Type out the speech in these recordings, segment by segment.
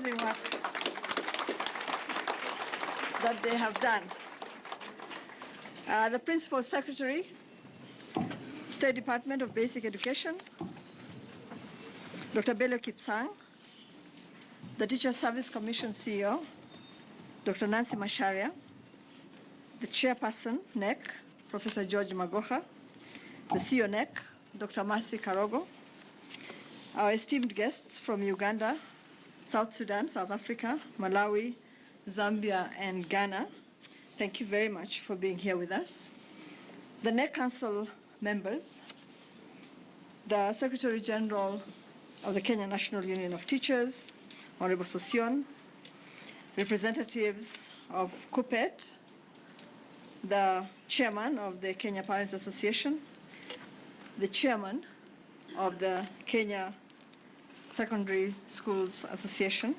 amazing work that they have done. The Principal Secretary, State Department of Basic Education, Dr. Bello Kipsang, the Teacher Service Commission CEO, Dr. Nancy Macharia, the Chairperson, NEC, Professor George Magoha, the CEO NEC, Dr. Mercy Karogo, our esteemed guests from Uganda, South Sudan, South Africa, Malawi, Zambia, and Ghana. Thank you very much for being here with us. The NEC Council members, the Secretary General of the Kenya National Union of Teachers, Honorable Sosion, representatives of KUPPET, the Chairman of the Kenya Parents Association, the Chairman of the Kenya Secondary Schools Association,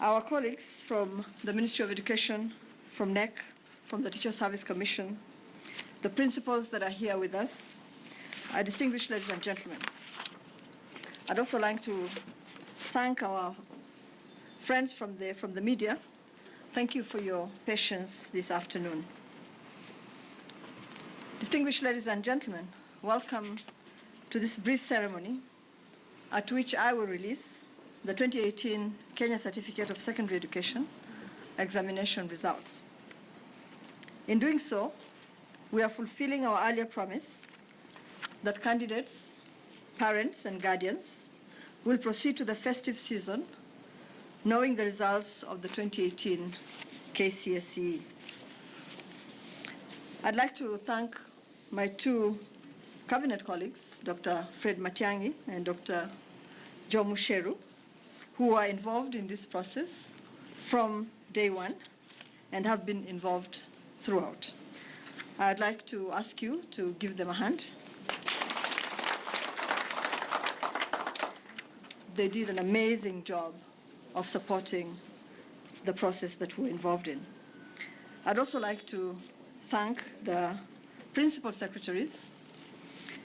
our colleagues from the Ministry of Education, from NEC, from the Teacher Service Commission, the principals that are here with us, our distinguished ladies and gentlemen. I'd also like to thank our friends from the media. Thank you for your patience this afternoon. Distinguished ladies and gentlemen, welcome to this brief ceremony at which I will release the 2018 Kenya Certificate of Secondary Education examination results. In doing so, we are fulfilling our earlier promise that candidates, parents, and guardians will proceed to the festive season knowing the results of the 2018 KCSE. I'd like to thank my two cabinet colleagues, Dr. Fred Matiang'i and Dr. Joe Musheru, who are involved in this process from day one and have been involved throughout. I'd like to ask you to give them a hand. They did an amazing job of supporting the process that we're involved in. I'd also like to thank the principal secretaries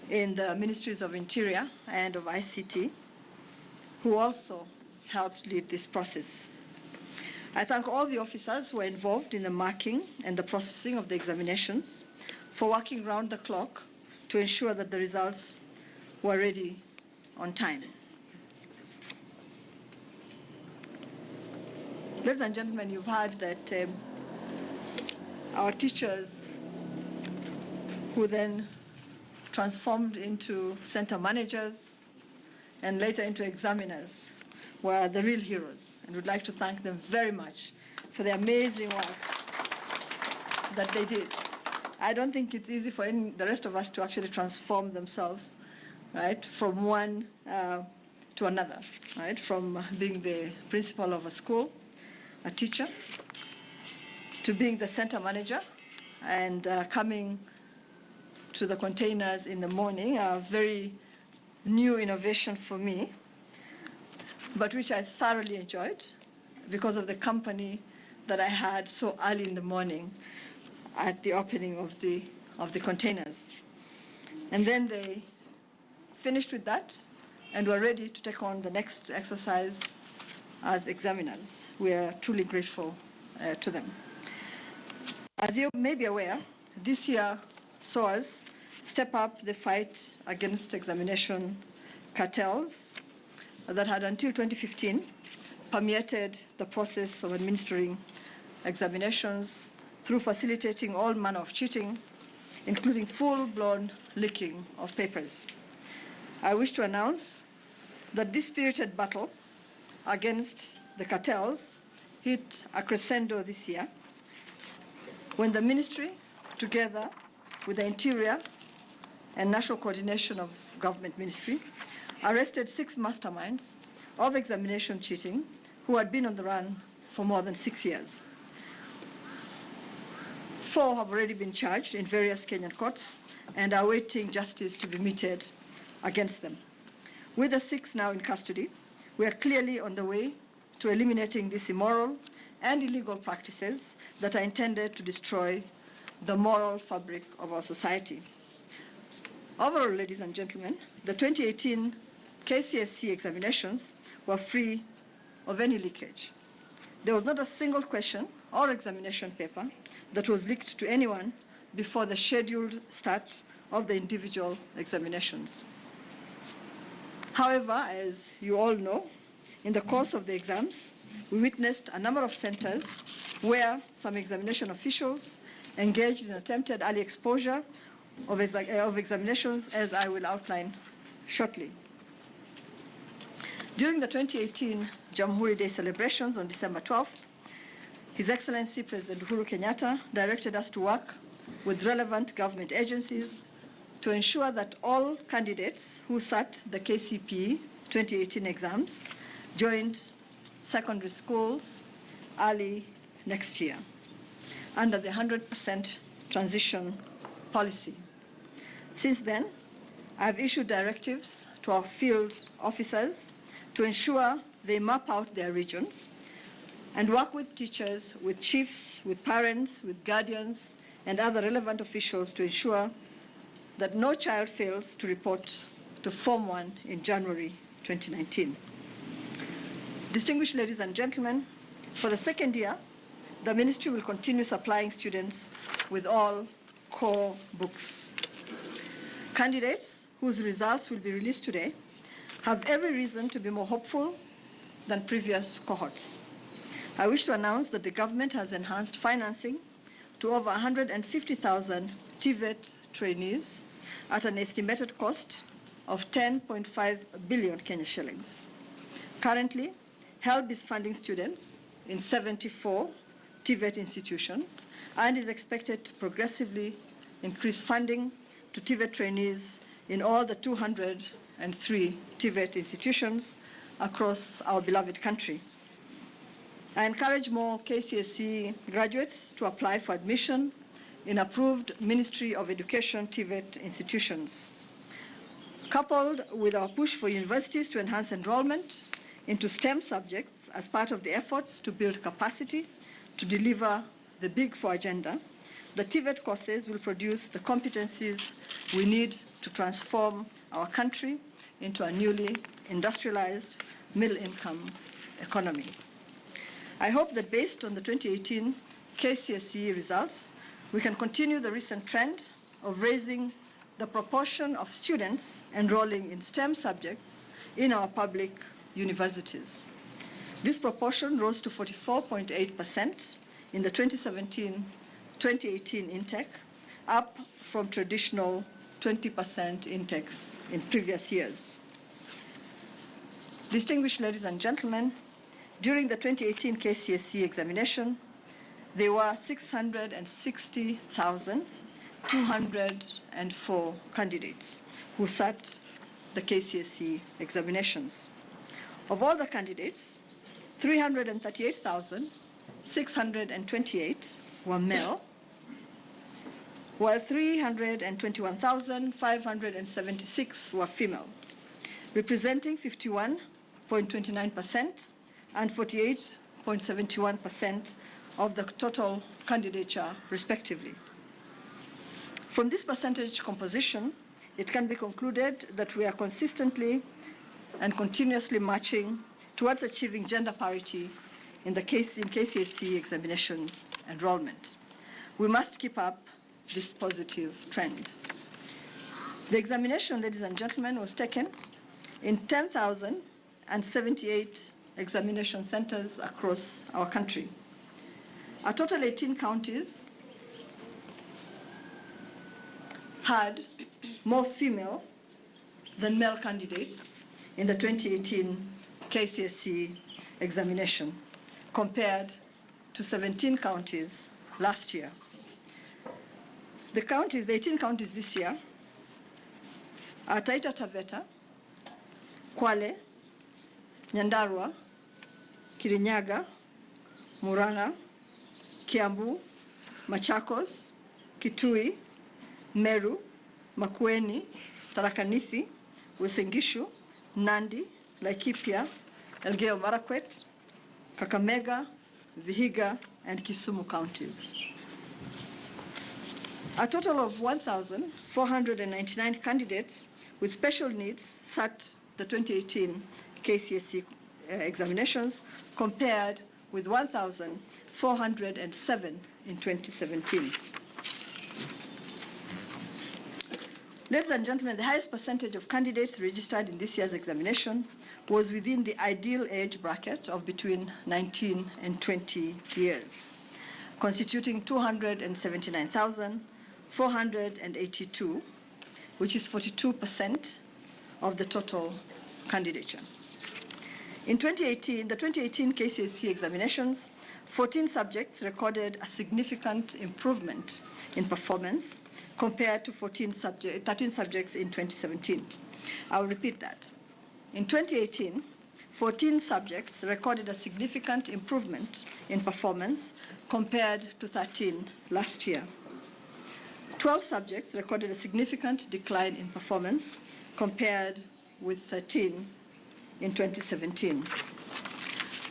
in the Ministries of Interior and of ICT, who also helped lead this process. I thank all the officers who were involved in the marking and the processing of the examinations for working round the clock to ensure that the results were ready on time. Ladies and gentlemen, you've heard that our teachers, who then transformed into center managers and later into examiners, were the real heroes. And we'd like to thank them very much for the amazing work that they did. I don't think it's easy for the rest of us to actually transform themselves, right, from one to another, right, from being the principal of a school, a teacher, to being the center manager, and coming to the containers in the morning, a very new innovation for me, but which I thoroughly enjoyed because of the company that I had so early in the morning at the opening of the containers. And then they finished with that and were ready to take on the next exercise as examiners. We are truly grateful to them. As you may be aware, this year saw us step up the fight against examination cartels that had until 2015 permeated the process of administering examinations through facilitating all manner of cheating, including full-blown leaking of papers. I wish to announce that this spirited battle against the cartels hit a crescendo this year when the ministry, together with the Interior and National Coordination of Government Ministry, arrested 6 masterminds of examination cheating who had been on the run for more than 6 years. 4 have already been charged in various Kenyan courts and are awaiting justice to be meted against them. With the 6 now in custody, we are clearly on the way to eliminating these immoral and illegal practices that are intended to destroy the moral fabric of our society. Overall, ladies and gentlemen, the 2018 KCSE examinations were free of any leakage. There was not a single question or examination paper that was leaked to anyone before the scheduled start of the individual examinations. However, as you all know, in the course of the exams, we witnessed a number of centers where some examination officials engaged in attempted early exposure of examinations, as I will outline shortly. During the 2018 Jamhuri Day celebrations on December 12th, His Excellency President Uhuru Kenyatta directed us to work with relevant government agencies to ensure that all candidates who sat the KCPE 2018 exams joined secondary schools early next year under the 100% transition policy. Since then, I have issued directives to our field officers to ensure they map out their regions and work with teachers, with chiefs, with parents, with guardians, and other relevant officials to ensure that no child fails to report to Form 1 in January 2019. Distinguished ladies and gentlemen, for the second year, the ministry will continue supplying students with all core books. Candidates whose results will be released today have every reason to be more hopeful than previous cohorts. I wish to announce that the government has enhanced financing to over 150,000 TVET trainees at an estimated cost of 10.5 billion Kenya shillings. Currently, HELB is funding students in 74 TVET institutions and is expected to progressively increase funding to TVET trainees in all the 203 TVET institutions across our beloved country. I encourage more KCSE graduates to apply for admission in approved Ministry of Education TVET institutions. Coupled with our push for universities to enhance enrollment into STEM subjects as part of the efforts to build capacity to deliver the Big Four agenda, the TVET courses will produce the competencies we need to transform our country into a newly industrialized middle-income economy. I hope that based on the 2018 KCSE results, we can continue the recent trend of raising the proportion of students enrolling in STEM subjects in our public universities. This proportion rose to 44.8% in the 2017-2018 intake, up from traditional 20% intakes in previous years. Distinguished ladies and gentlemen, during the 2018 KCSE examination, there were 660,204 candidates who sat the KCSE examinations. Of all the candidates, 338,628 were male, while 321,576 were female, representing 51.29% and 48.71% of the total candidature, respectively. From this percentage composition, it can be concluded that we are consistently and continuously marching towards achieving gender parity in KCSE examination enrollment. We must keep up this positive trend. The examination, ladies and gentlemen, was taken in 10,078 examination centers across our country. A total 18 counties had more female than male candidates in the 2018 KCSE examination, compared to 17 counties last year. The 18 counties this year are Taita Taveta, Kwale, Nyandarua, Kirinyaga, Murang'a, Kiambu, Machakos, Kitui, Meru, Makueni, Tharaka Nithi, Uasin Gishu, Nandi, Laikipia, Elgeyo Marakwet, Kakamega, Vihiga, and Kisumu counties. A total of 1,499 candidates with special needs sat the 2018 KCSE examinations, compared with 1,407 in 2017. Ladies and gentlemen, the highest percentage of candidates registered in this year's examination was within the ideal age bracket of between 19 and 20 years, constituting 279,482, which is 42% of the total candidature. In 2018, the 2018 KCSE examinations, 14 subjects recorded a significant improvement in performance compared to 13 subjects in 2017. I'll repeat that. In 2018, 14 subjects recorded a significant improvement in performance compared to 13 last year. 12 subjects recorded a significant decline in performance compared with 13 in 2017.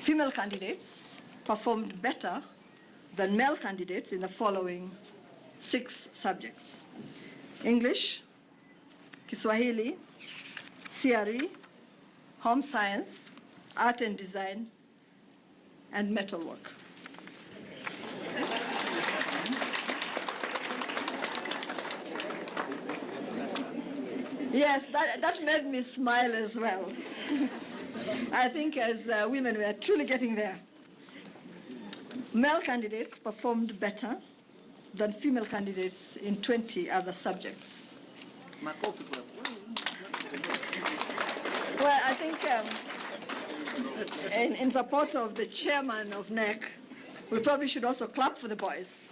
Female candidates performed better than male candidates in the following 6 subjects: English, Kiswahili, CRE, Home Science, Art and Design, and Metalwork. Yes, that made me smile as well. I think as women, we are truly getting there. Male candidates performed better than female candidates in 20 other subjects. Well, I think in support of the chairman of NEC, we probably should also clap for the boys.